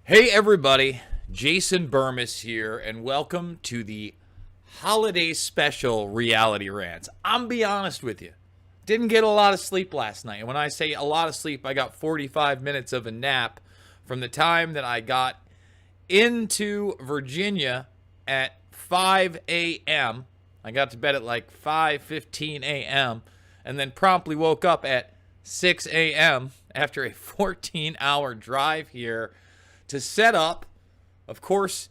Hey everybody, Jason Bermas here, and welcome to the holiday special reality rants. I'm be honest with you, didn't get a lot of sleep last night. And when I say a lot of sleep, I got 45 minutes of a nap from the time that I got into Virginia at 5 a.m. I got to bed at like 5:15 a.m. and then promptly woke up at 6 a.m. after a 14-hour drive here to set up. Of course,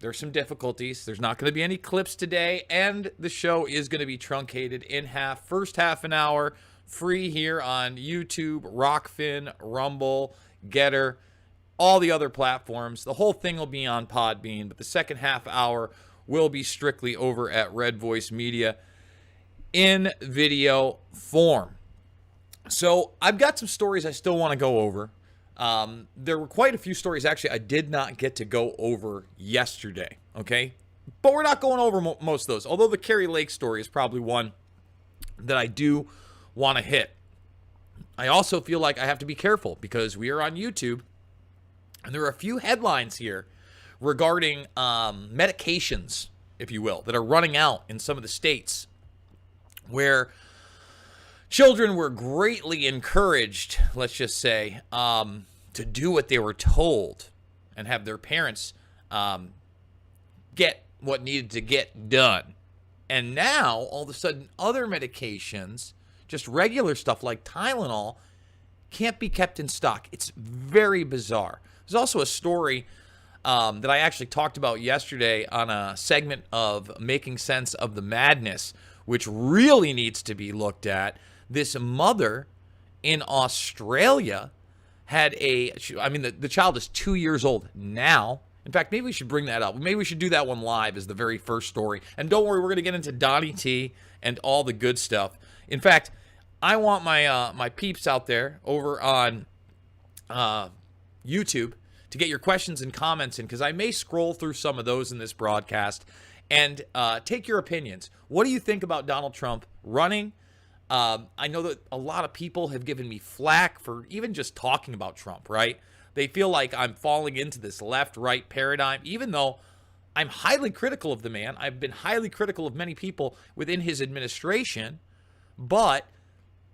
there's some difficulties. There's not going to be any clips today, and the show is going to be truncated in half. First half an hour, free here on YouTube, Rockfin, Rumble, Getter, all the other platforms. The whole thing will be on Podbean, but the second half hour will be strictly over at Red Voice Media in video form. So I've got some stories I still want to go over. There were quite a few stories, actually, I did not get to go over yesterday, okay? But we're not going over most of those, although the Kari Lake story is probably one that I do want to hit. I also feel like I have to be careful because we are on YouTube, and there are a few headlines here regarding medications, if you will, that are running out in some of the states where children were greatly encouraged, let's just say, to do what they were told and have their parents get what needed to get done. And now, all of a sudden, other medications, just regular stuff like Tylenol, can't be kept in stock. It's very bizarre. There's also a story that I actually talked about yesterday on a segment of Making Sense of the Madness, which really needs to be looked at. This mother in Australia had the child is 2 years old now. In fact, maybe we should bring that up. Maybe we should do that one live as the very first story. And don't worry, we're going to get into Donnie T and all the good stuff. In fact, I want my peeps out there over on YouTube to get your questions and comments in, because I may scroll through some of those in this broadcast and take your opinions. What do you think about Donald Trump running? I know that a lot of people have given me flack for even just talking about Trump, right? They feel like I'm falling into this left-right paradigm, even though I'm highly critical of the man. I've been highly critical of many people within his administration, but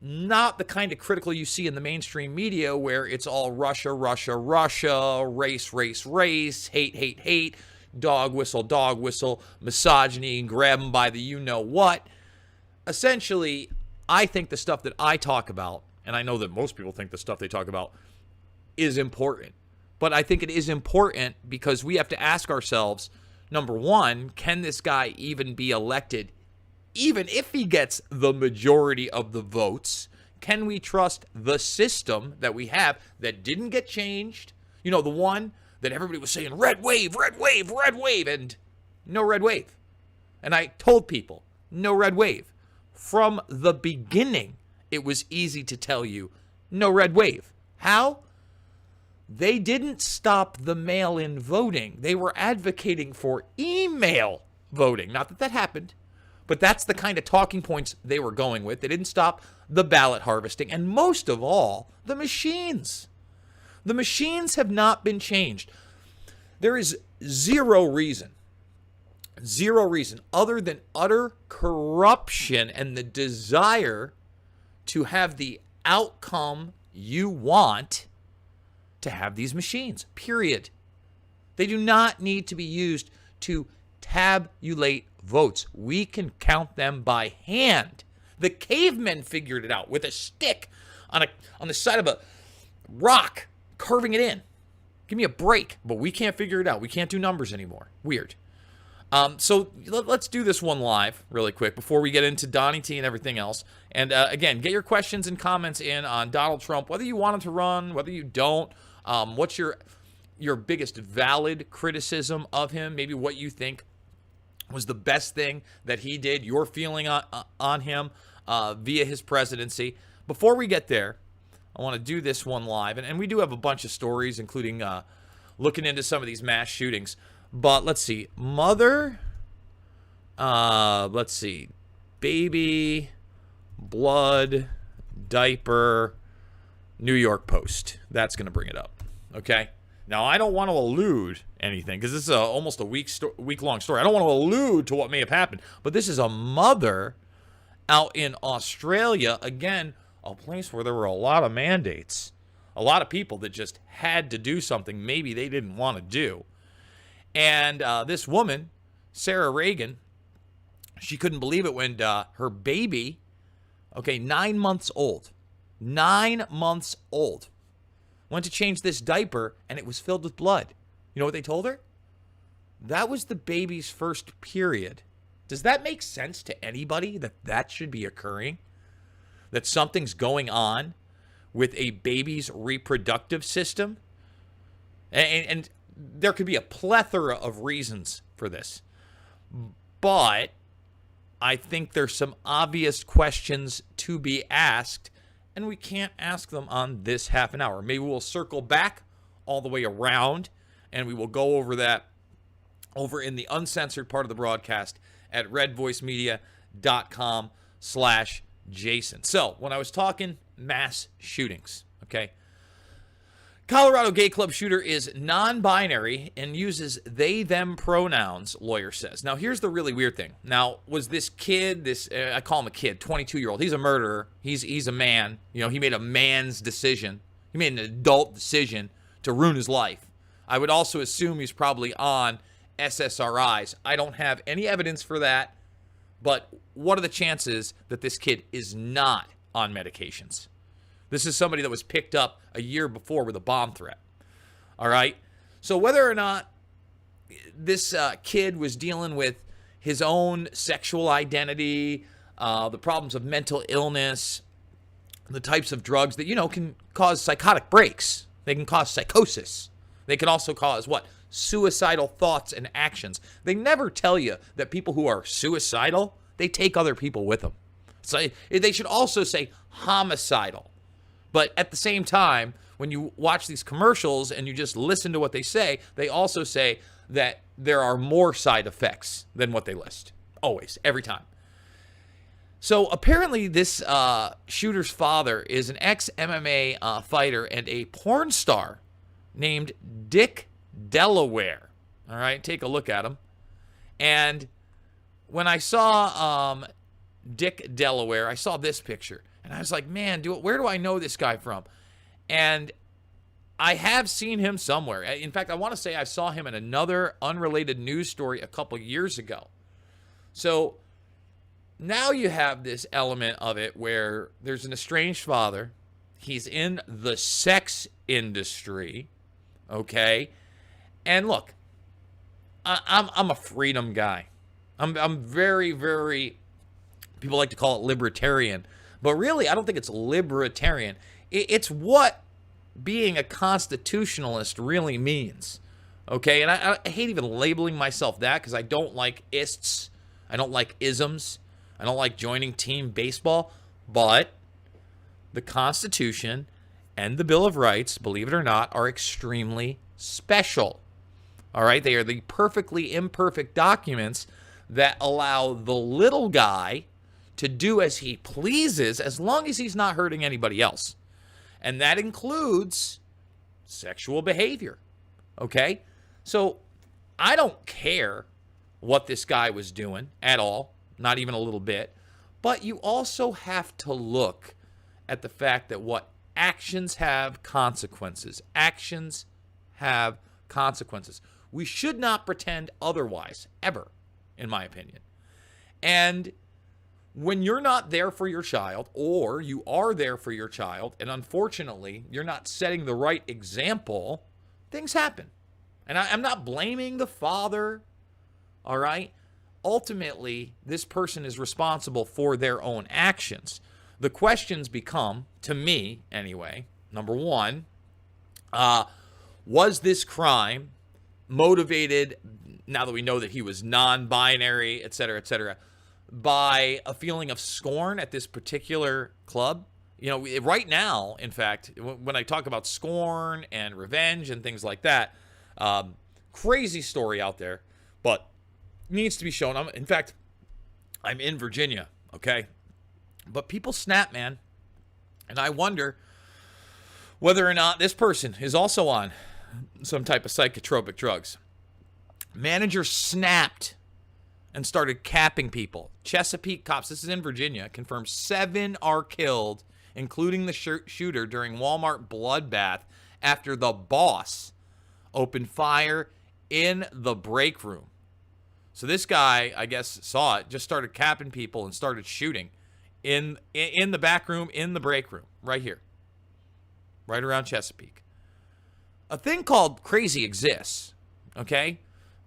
not the kind of critical you see in the mainstream media where it's all Russia, Russia, Russia, race, race, race, hate, hate, hate, dog whistle, misogyny, and grab them by the you-know-what. Essentially, I think the stuff that I talk about, and I know that most people think the stuff they talk about is important, but I think it is important because we have to ask ourselves, number one, can this guy even be elected? Even if he gets the majority of the votes, can we trust the system that we have that didn't get changed? You know, the one that everybody was saying, red wave, red wave, red wave, and no red wave. And I told people, no red wave. From the beginning, it was easy to tell you, no red wave. How? They didn't stop the mail-in voting. They were advocating for email voting. Not that that happened, but that's the kind of talking points they were going with. They didn't stop the ballot harvesting. And most of all, the machines. The machines have not been changed. There is zero reason other than utter corruption and the desire to have the outcome you want to have these machines, period. They do not need to be used to tabulate votes. We can count them by hand. The cavemen figured it out with a stick on the side of a rock, carving it in. Give me a break. But we can't figure it out. We can't do numbers anymore. Weird. So let's do this one live really quick before we get into Donnie T and everything else. And again, get your questions and comments in on Donald Trump, whether you want him to run, whether you don't. What's your biggest valid criticism of him? Maybe what you think was the best thing that he did, your feeling on him via his presidency. Before we get there, I want to do this one live. And we do have a bunch of stories, including looking into some of these mass shootings. But let's see. Mother, let's see. Baby, blood, diaper, New York Post. That's going to bring it up. Okay? Now, I don't want to allude anything because this is almost a week-long story. I don't want to allude to what may have happened. But this is a mother out in Australia, again, a place where there were a lot of mandates. A lot of people that just had to do something maybe they didn't want to do. And this woman, Sarah Reagan, she couldn't believe it when her baby, 9 months old, 9 months old, went to change this diaper and it was filled with blood. You know what they told her? That was the baby's first period. Does that make sense to anybody that should be occurring? That something's going on with a baby's reproductive system? And there could be a plethora of reasons for this. But I think there's some obvious questions to be asked, and we can't ask them on this half an hour. Maybe we'll circle back all the way around, and we will go over that over in the uncensored part of the broadcast at redvoicemedia.com/Jason. So, when I was talking mass shootings, okay, Colorado gay club shooter is non-binary and uses they-them pronouns, lawyer says. Now, here's the really weird thing. Now, was this kid, I call him a kid, 22-year-old. He's a murderer. He's a man. You know, he made a man's decision. He made an adult decision to ruin his life. I would also assume he's probably on SSRIs. I don't have any evidence for that, but what are the chances that this kid is not on medications? This is somebody that was picked up a year before with a bomb threat. All right? So whether or not this kid was dealing with his own sexual identity, the problems of mental illness, the types of drugs that, can cause psychotic breaks. They can cause psychosis. They can also cause what? Suicidal thoughts and actions. They never tell you that people who are suicidal, they take other people with them. So they should also say homicidal. But at the same time, when you watch these commercials and you just listen to what they say, they also say that there are more side effects than what they list. Always, every time. So apparently this shooter's father is an ex-MMA fighter and a porn star named Dick Delaware. All right, take a look at him. And when I saw Dick Delaware, I saw this picture. And I was like, man, where do I know this guy from? And I have seen him somewhere. In fact, I want to say I saw him in another unrelated news story a couple years ago. So now you have this element of it where there's an estranged father. He's in the sex industry, okay? And look, I'm a freedom guy. I'm very, very, people like to call it libertarian. But really, I don't think it's libertarian. It's what being a constitutionalist really means, okay? And I hate even labeling myself that because I don't like ists. I don't like isms. I don't like joining team baseball. But the Constitution and the Bill of Rights, believe it or not, are extremely special, all right? They are the perfectly imperfect documents that allow the little guy to do as he pleases as long as he's not hurting anybody else. And that includes sexual behavior, okay? So I don't care what this guy was doing at all, not even a little bit. But you also have to look at the fact that what actions have consequences. Actions have consequences. We should not pretend otherwise, ever, in my opinion. And when you're not there for your child, or you are there for your child, and unfortunately, you're not setting the right example, things happen. And I'm not blaming the father, all right? Ultimately, this person is responsible for their own actions. The questions become, to me anyway, number one, was this crime motivated, now that we know that he was non-binary, et cetera, by a feeling of scorn at this particular club? You know, right now, in fact, when I talk about scorn and revenge and things like that, crazy story out there, but needs to be shown. In fact, I'm in Virginia, okay? But people snap, man. And I wonder whether or not this person is also on some type of psychotropic drugs. Manager snapped and started capping people. Chesapeake cops, this is in Virginia, confirmed 7 are killed, including the shooter, during Walmart bloodbath after the boss opened fire in the break room. So this guy, I guess, saw it, just started capping people and started shooting in the back room, in the break room, right here, right around Chesapeake. A thing called crazy exists, okay?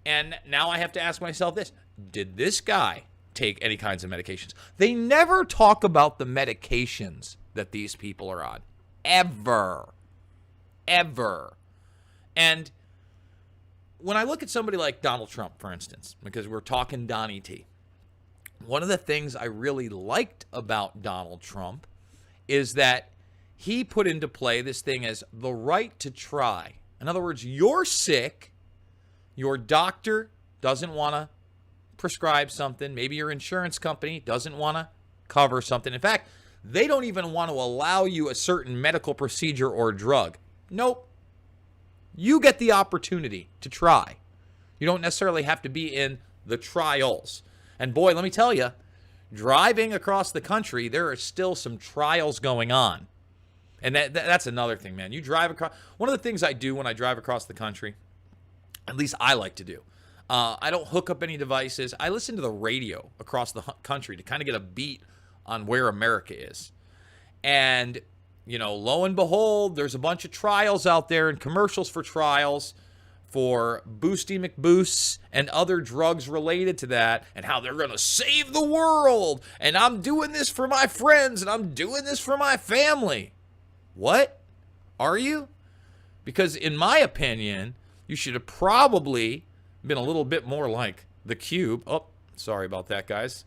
And now I have to ask myself this. Did this guy take any kinds of medications? They never talk about the medications that these people are on. Ever. And when I look at somebody like Donald Trump, for instance, because we're talking Donny T, one of the things I really liked about Donald Trump is that he put into play this thing as the right to try. In other words, you're sick, your doctor doesn't want to prescribe something, maybe your insurance company doesn't want to cover something. In fact, they don't even want to allow you a certain medical procedure or drug. Nope. You get the opportunity to try. You don't necessarily have to be in the trials. And boy, let me tell you, driving across the country, there are still some trials going on. And that's another thing, man. You drive across. One of the things I do when I drive across the country, at least I like to do, I don't hook up any devices. I listen to the radio across the country to kind of get a beat on where America is. And, you know, lo and behold, there's a bunch of trials out there and commercials for trials for Boosty McBoosts and other drugs related to that, and how they're going to save the world. And I'm doing this for my friends, and I'm doing this for my family. What? Are you? Because in my opinion, you should have probably been a little bit more like the Cube. Oh, sorry about that, guys.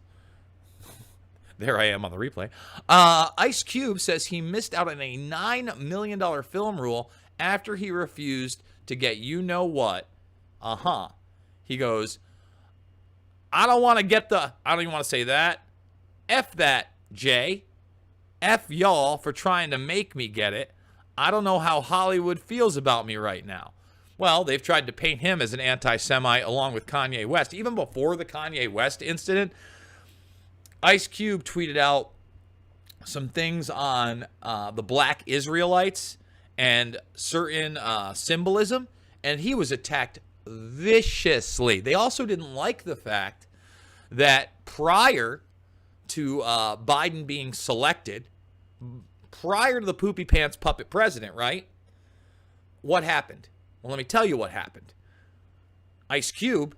There I am on the replay. Ice Cube says he missed out on a $9 million film rule after he refused to get you know what. He goes, I don't want to get the, I don't even want to say that. F that, Jay. F y'all for trying to make me get it. I don't know how Hollywood feels about me right now. Well, they've tried to paint him as an anti-Semite along with Kanye West. Even before the Kanye West incident, Ice Cube tweeted out some things on the black Israelites and certain symbolism, and he was attacked viciously. They also didn't like the fact that prior to Biden being selected, prior to the poopy pants puppet president, right? What happened? Well, let me tell you what happened. Ice Cube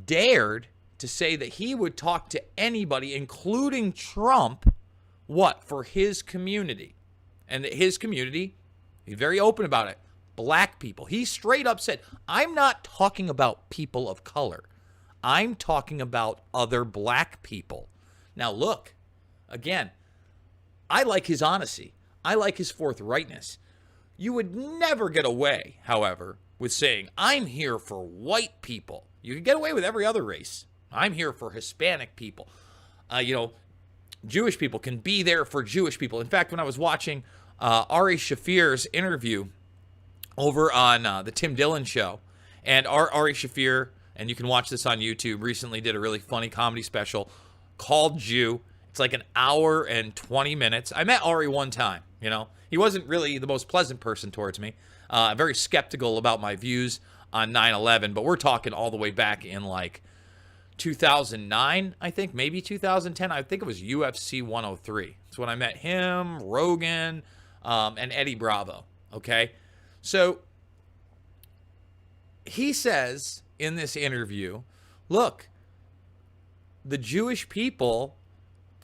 dared to say that he would talk to anybody, including Trump, what? For his community. And his community, he's very open about it, black people. He straight up said, I'm not talking about people of color. I'm talking about other black people. Now, look, again, I like his honesty. I like his forthrightness. You would never get away, however, with saying, I'm here for white people. You can get away with every other race. I'm here for Hispanic people. Jewish people can be there for Jewish people. In fact, when I was watching Ari Shafir's interview over on the Tim Dillon show, and Ari Shafir, and you can watch this on YouTube, recently did a really funny comedy special called Jew. It's like an hour and 20 minutes. I met Ari one time, He wasn't really the most pleasant person towards me. Very skeptical about my views on 9/11, but we're talking all the way back in like 2009, I think, maybe 2010. I think it was UFC 103. It's when I met him, Rogan, and Eddie Bravo, okay? So he says in this interview, look, the Jewish people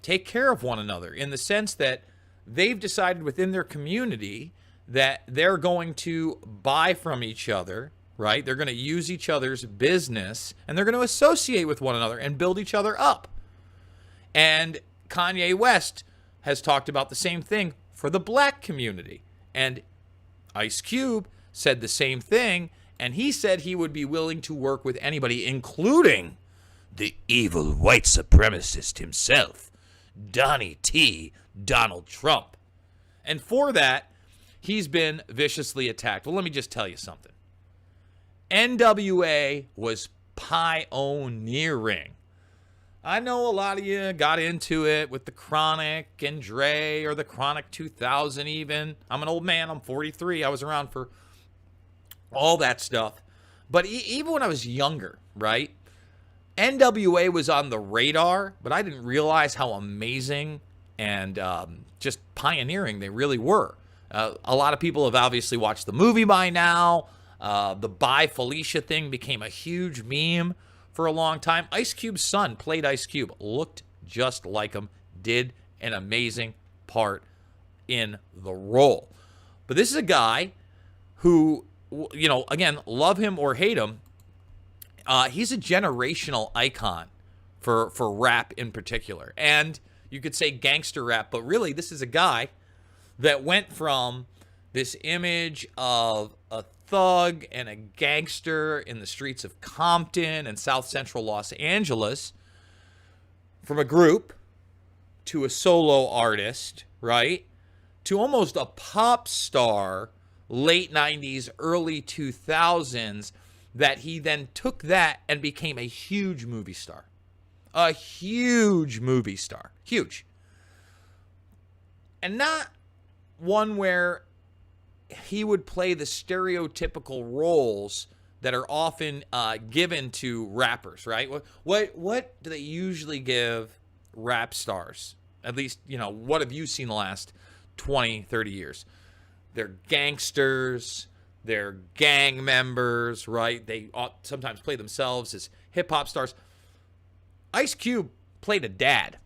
take care of one another in the sense that they've decided within their community that they're going to buy from each other, right? They're going to use each other's business, and they're going to associate with one another and build each other up. And Kanye West has talked about the same thing for the black community. And Ice Cube said the same thing, and he said he would be willing to work with anybody, including the evil white supremacist himself, Donny T. Donald Trump. And for that, he's been viciously attacked. Well, let me just tell you something. NWA was pioneering. I know a lot of you got into it with the Chronic and Dre, or the Chronic 2000 even. I'm an old man. I'm 43. I was around for all that stuff. But even when I was younger, right, NWA was on the radar, but I didn't realize how amazing and just pioneering they really were. A lot of people have obviously watched the movie by now. The Bye Felicia thing became a huge meme for a long time. Ice Cube's son played Ice Cube, looked just like him, did an amazing part in the role. But this is a guy who, you know, again, love him or hate him, he's a generational icon for rap in particular. And you could say gangster rap, but really this is a guy that went from this image of a thug and a gangster in the streets of Compton and South Central Los Angeles, from a group to a solo artist, right, to almost a pop star late 90s, early 2000s, that he then took that and became a huge movie star. A huge movie star. Huge. And not one where he would play the stereotypical roles that are often given to rappers, right? What do they usually give rap stars? At least, you know, what have you seen the last 20, 30 years? They're gangsters, they're gang members, right? They sometimes play themselves as hip-hop stars. Ice Cube played a dad.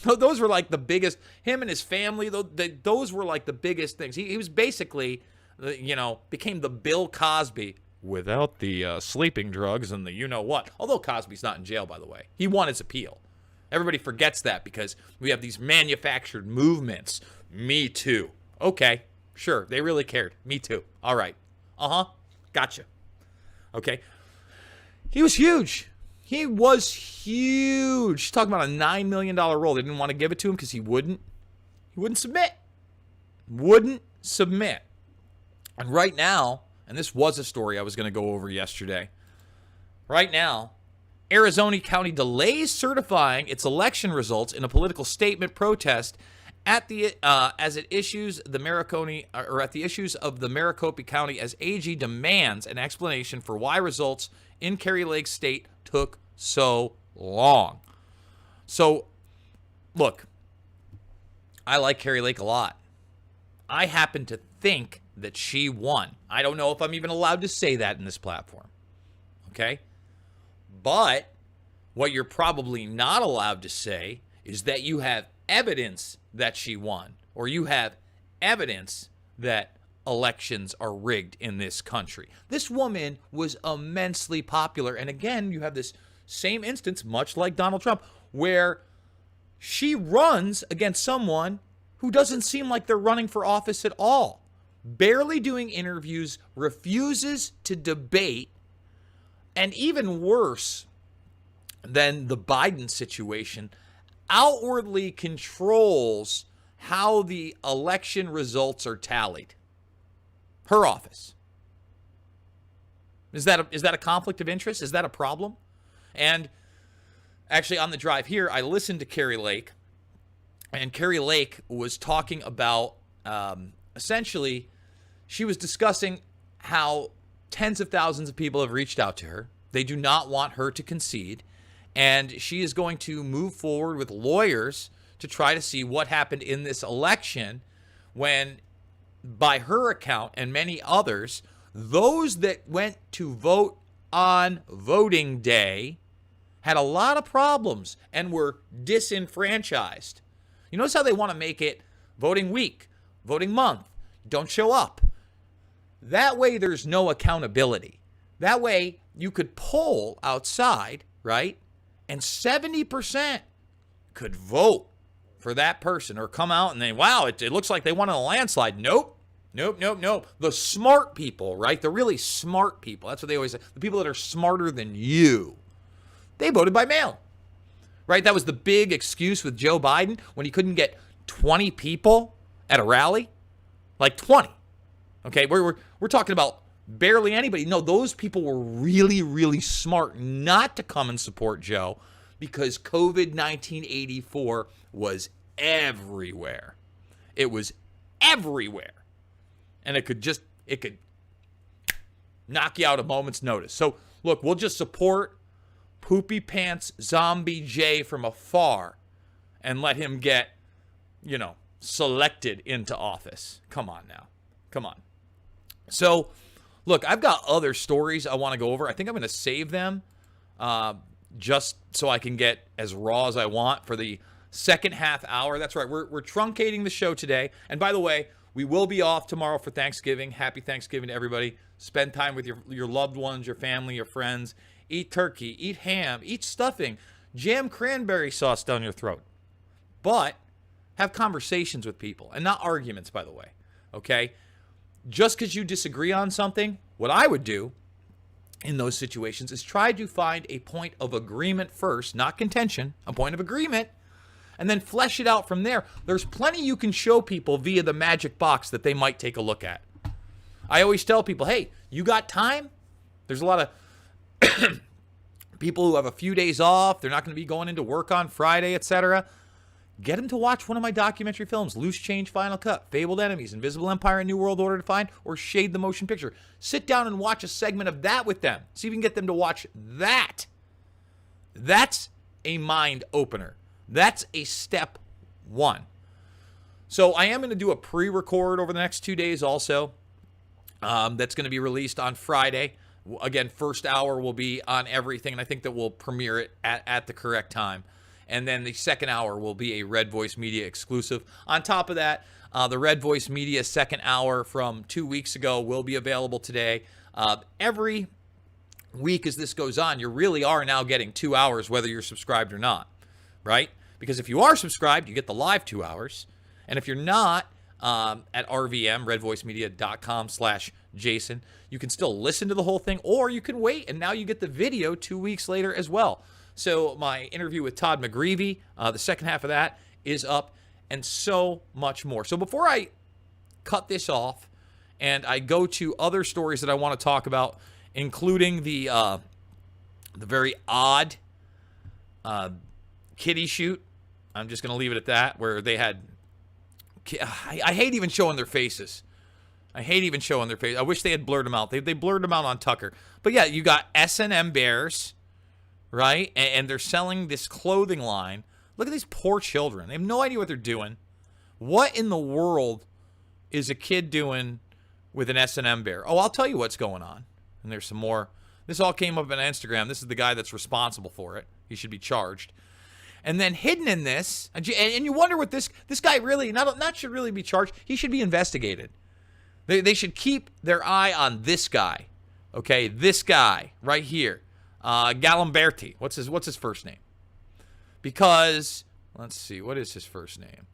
Those were like the biggest, him and his family, those were like the biggest things. He was basically, you know, became the Bill Cosby without the sleeping drugs and the you-know-what. Although Cosby's not in jail, by the way. He won his appeal. Everybody forgets that because we have these manufactured movements. Me too. Okay, sure, they really cared. Me too. All right. Gotcha. Okay. He was huge. He was huge. Talking about a $9 million role. They didn't want to give it to him because he wouldn't submit. Wouldn't submit. And right now, and this was a story I was going to go over yesterday. Right now, Arizona County delays certifying its election results in a political statement protest at the as it issues the issues of the Maricopa County, as AG demands an explanation for why results in Kari Lake State took so long. So, look, I like Kari Lake a lot. I happen to think that she won. I don't know if I'm even allowed to say that in this platform. Okay? But what you're probably not allowed to say is that you have evidence that she won, or you have evidence that elections are rigged in this country. This woman was immensely popular. And again, you have this same instance, much like Donald Trump, where she runs against someone who doesn't seem like they're running for office at all. Barely doing interviews, refuses to debate, and even worse than the Biden situation, outwardly controls how the election results are tallied. Her office. Is that a conflict of interest? Is that a problem? And actually, on the drive here, I listened to Kari Lake, and Kari Lake was talking about, essentially, she was discussing how tens of thousands of people have reached out to her. They do not want her to concede, and she is going to move forward with lawyers to try to see what happened in this election when, by her account and many others, those that went to vote on voting day had a lot of problems and were disenfranchised. You notice how they want to make it voting week, voting month, don't show up. That way there's no accountability. That way you could poll outside, right? And 70% could vote for that person, or come out and they, wow, it looks like they won in a landslide. Nope. The smart people, right? The really smart people. That's what they always say. The people that are smarter than you. They voted by mail, right? That was the big excuse with Joe Biden when he couldn't get 20 people at a rally. Like 20. Okay, we're talking about barely anybody. No, those people were really, really smart not to come and support Joe because COVID-19 84 was everywhere. It was everywhere. And it could knock you out a moment's notice. So, look, we'll just support Poopy Pants Zombie J from afar and let him get, selected into office. Come on now. Come on. So, look, I've got other stories I want to go over. I think I'm going to save them just so I can get as raw as I want for the second half hour. That's right. We're truncating the show today. And by the way, we will be off tomorrow for Thanksgiving. Happy Thanksgiving to everybody. Spend time with your loved ones, your family, your friends. Eat turkey, eat ham, eat stuffing. Jam cranberry sauce down your throat. But have conversations with people and not arguments, by the way. Okay? Just because you disagree on something, what I would do in those situations is try to find a point of agreement first, not contention, a point of agreement, and then flesh it out from there. There's plenty you can show people via the magic box that they might take a look at. I always tell people, hey, you got time? There's a lot of people who have a few days off. They're not going to be going into work on Friday, etc. Get them to watch one of my documentary films, Loose Change Final Cut, Fabled Enemies, Invisible Empire, and New World Order Defined, or Shade the Motion Picture. Sit down and watch a segment of that with them. See if you can get them to watch that. That's a mind opener. That's a step one. So I am going to do a pre-record over the next 2 days also. That's going to be released on Friday. Again, first hour will be on everything, and I think that we'll premiere it at the correct time. And then the second hour will be a Red Voice Media exclusive. On top of that, the Red Voice Media second hour from 2 weeks ago will be available today. Every week as this goes on, you really are now getting 2 hours whether you're subscribed or not, right? Because if you are subscribed, you get the live 2 hours. And if you're not, at RVM, redvoicemedia.com/Jason, you can still listen to the whole thing, or you can wait, and now you get the video 2 weeks later as well. So my interview with Todd McGreevy, the second half of that is up, and so much more. So before I cut this off and I go to other stories that I want to talk about, including the very odd kiddie shoot, I'm just going to leave it at that, where they had, I hate even showing their faces. I wish they had blurred them out. They blurred them out on Tucker. But yeah, you got S&M Bears, right? And they're selling this clothing line. Look at these poor children. They have no idea what they're doing. What in the world is a kid doing with an S&M Bear? Oh, I'll tell you what's going on. And there's some more. This all came up on Instagram. This is the guy that's responsible for it. He should be charged. And then hidden in this, and you wonder what this guy really, not should really be charged. He should be investigated. They should keep their eye on this guy. Okay, this guy right here. Galimberti. What's his first name? Because, let's see, what is his first name?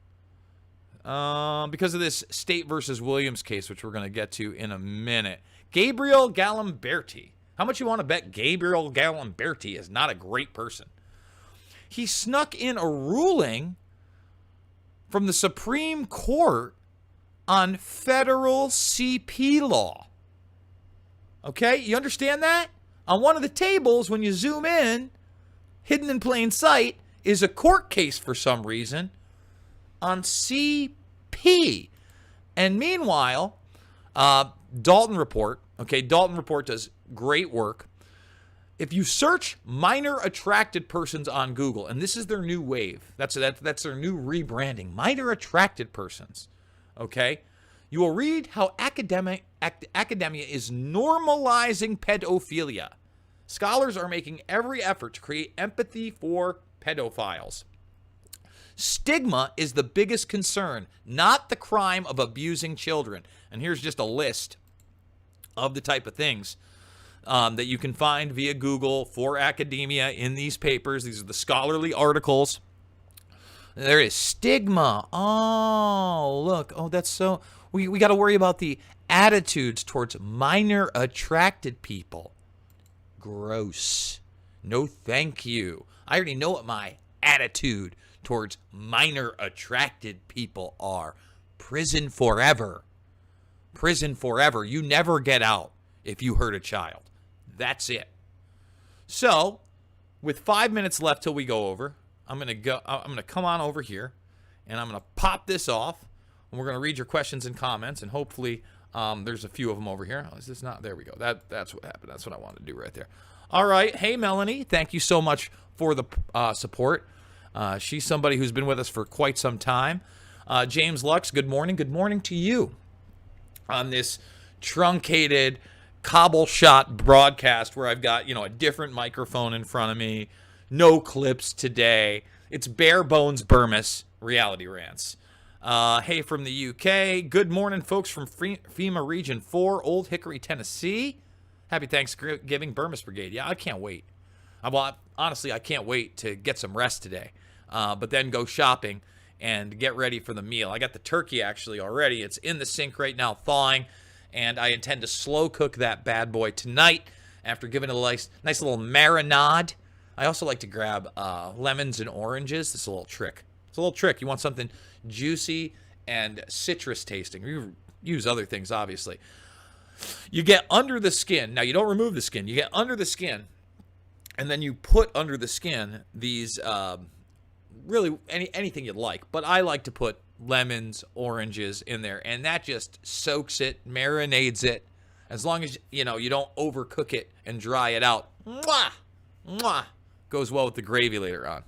Because of this State versus Williams case, which we're going to get to in a minute. Gabriel Galimberti. How much you want to bet Gabriel Galimberti is not a great person? He snuck in a ruling from the Supreme Court on federal CP law. Okay, you understand that? On one of the tables, when you zoom in, hidden in plain sight, is a court case for some reason on CP. And meanwhile, Dalton Report does great work. If you search minor attracted persons on Google, and this is their new wave, that's their new rebranding, minor attracted persons, okay? You will read how academia is normalizing pedophilia. Scholars are making every effort to create empathy for pedophiles. Stigma is the biggest concern, not the crime of abusing children. And here's just a list of the type of things that you can find via Google for academia in these papers. These are the scholarly articles. There is stigma. Oh, look. Oh, that's so... We got to worry about the attitudes towards minor attracted people. Gross. No thank you. I already know what my attitude towards minor attracted people are. Prison forever. Prison forever. You never get out. if you hurt a child. That's it. So, with 5 minutes left till we go over, I'm gonna come on over here, and I'm gonna pop this off, and we're gonna read your questions and comments, and hopefully there's a few of them over here. Oh, is this not? There we go. That's what happened. That's what I wanted to do right there. All right. Hey, Melanie, thank you so much for the support. She's somebody who's been with us for quite some time. James Lux, good morning. Good morning to you on this truncated cobble shot broadcast where I've got, a different microphone in front of me, no clips today. It's bare bones Bermas reality rants. Hey from the UK. Good morning, folks from FEMA Region 4, Old Hickory, Tennessee. Happy Thanksgiving, Bermas Brigade. Yeah, I can't wait. Well, honestly, I can't wait to get some rest today, but then go shopping and get ready for the meal. I got the turkey actually already. It's in the sink right now, thawing, and I intend to slow cook that bad boy tonight after giving it a nice little marinade. I also like to grab lemons and oranges. This is a little trick. It's a little trick. You want something juicy and citrus tasting. You use other things, obviously. You get under the skin. Now, you don't remove the skin. You get under the skin, and then you put under the skin these really anything you'd like. But I like to put lemons, oranges in there, and that just soaks it, marinades it. As long as, you don't overcook it and dry it out. Mwah! Mwah! Goes well with the gravy later on.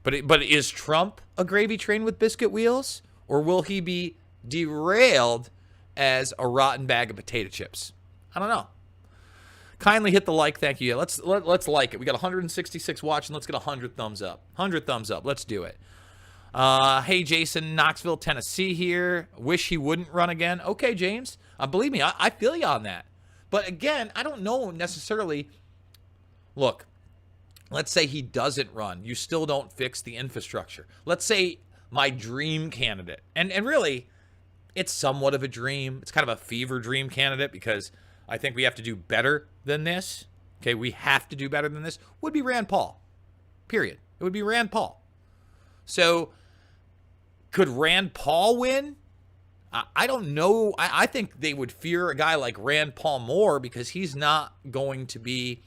But is Trump a gravy train with biscuit wheels? Or will he be derailed as a rotten bag of potato chips? I don't know. Kindly hit the like. Thank you. Let's like it. We got 166 watching. Let's get 100 thumbs up. 100 thumbs up. Let's do it. Hey, Jason, Knoxville, Tennessee here. Wish he wouldn't run again. Okay, James. Believe me, I feel you on that. But again, I don't know necessarily. Look, let's say he doesn't run. You still don't fix the infrastructure. Let's say my dream candidate. And really, it's somewhat of a dream. It's kind of a fever dream candidate because I think we have to do better than this. Okay, we have to do better than this. Would be Rand Paul. Period. It would be Rand Paul. So, could Rand Paul win? I don't know. I think they would fear a guy like Rand Paul more because he's not going to be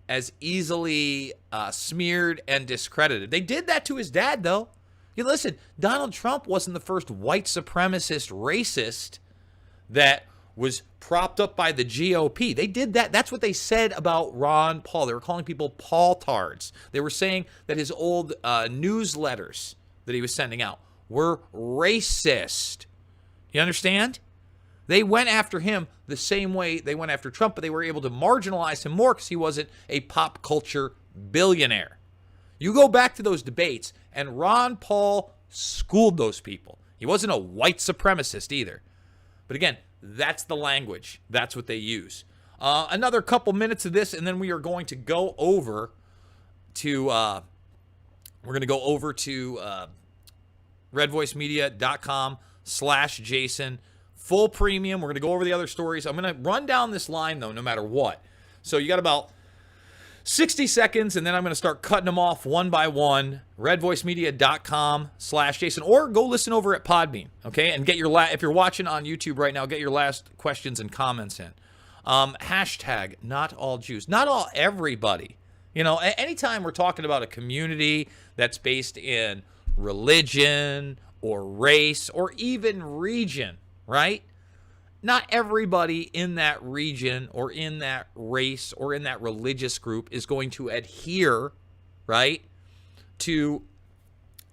as easily smeared and discredited. They did that to his dad, though. You listen, Donald Trump wasn't the first white supremacist racist that was propped up by the GOP. They did that. That's what they said about Ron Paul. They were calling people Paul-tards. They were saying that his old newsletters that he was sending out were racist. You understand? They went after him the same way they went after Trump, but they were able to marginalize him more because he wasn't a pop culture billionaire. You go back to those debates, and Ron Paul schooled those people. He wasn't a white supremacist either. But again, that's the language. That's what they use. Another couple minutes of this, and then we are going to go over to redvoicemedia.com/Jason. Full premium. We're going to go over the other stories. I'm going to run down this line, though, no matter what. So you got about 60 seconds, and then I'm going to start cutting them off one by one. redvoicemedia.com/Jason, or go listen over at Podbean, okay? And get your if you're watching on YouTube right now, get your last questions and comments in. Hashtag not all Jews. Not all everybody. Anytime we're talking about a community that's based in religion or race or even region, right? Not everybody in that region or in that race or in that religious group is going to adhere, right, to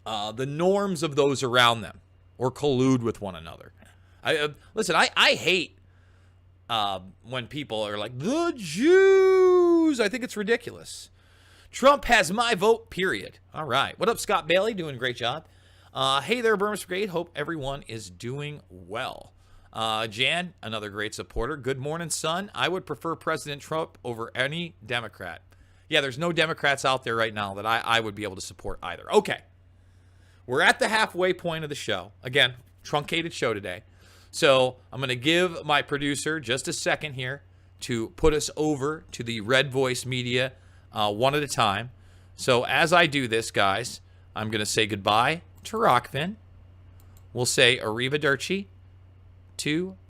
the norms of those around them or collude with one another. Listen, I hate when people are like, the Jews. I think it's ridiculous. Trump has my vote, period. All right. What up, Scott Bailey? Doing a great job. Hey there, Bermas Brigade. Hope everyone is doing well. Jan, another great supporter. Good morning, son. I would prefer President Trump over any Democrat. Yeah, there's no Democrats out there right now that I would be able to support either. Okay. We're at the halfway point of the show. Again, truncated show today. So I'm going to give my producer just a second here to put us over to the Red Voice Media one at a time. So as I do this, guys, I'm going to say goodbye to Rockvin. We'll say arrivederci to